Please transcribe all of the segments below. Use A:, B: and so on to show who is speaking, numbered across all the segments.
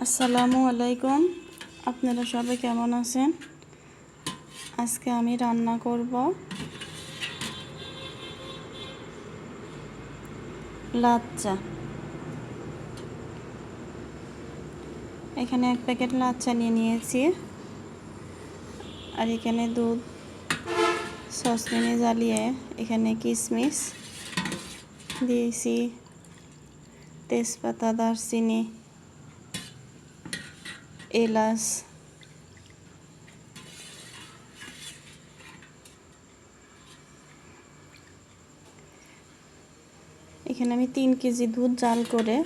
A: আসসালামু আলাইকুম। আপনারা সবাই কেমন আছেন? আজকে আমি রান্না করব লাচ্চা। এখানে 1 প্যাকেট লাচ্চা নিয়ে নিয়েছি, আর এখানে দুধ সসপ্যানে জ্বালিয়ে এখানে কিশমিশ দিয়েছি, তেজপাতা, দারচিনি, এলাচ, এখানে আমি 3 কেজি দুধ জাল করে,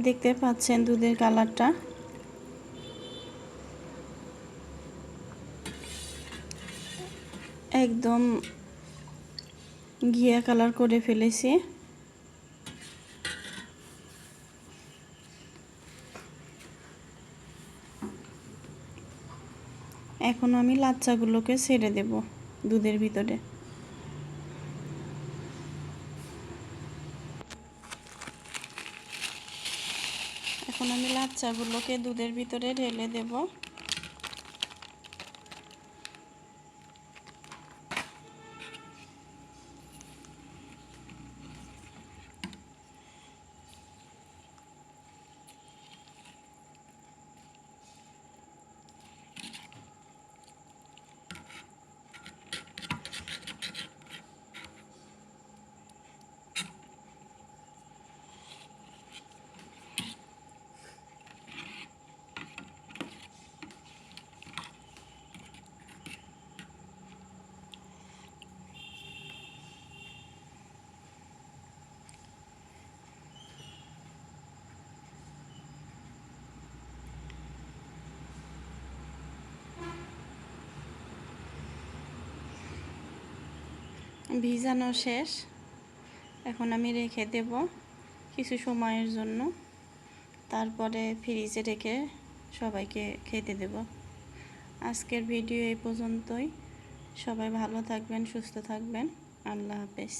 A: দেখতে পাচ্ছেন দুধের কালারটা একদম ঘিয়া কালার করে ফেলেছি। এখন আমি লাচ্চাগুলোকে ছেড়ে দেব দুধের ভিতরে। এখন আমি লাচ্চাগুলোকে দুধের ভিতরে ঢেলে দেব। ভিজানো শেষ। এখন আমি রেখে দেব কিছু সময়ের জন্য, তারপরে ফ্রিজে রেখে সবাইকে খেতে দেব। আজকের ভিডিও এই পর্যন্তই। সবাই ভালো থাকবেন, সুস্থ থাকবেন। আল্লাহ হাফেজ।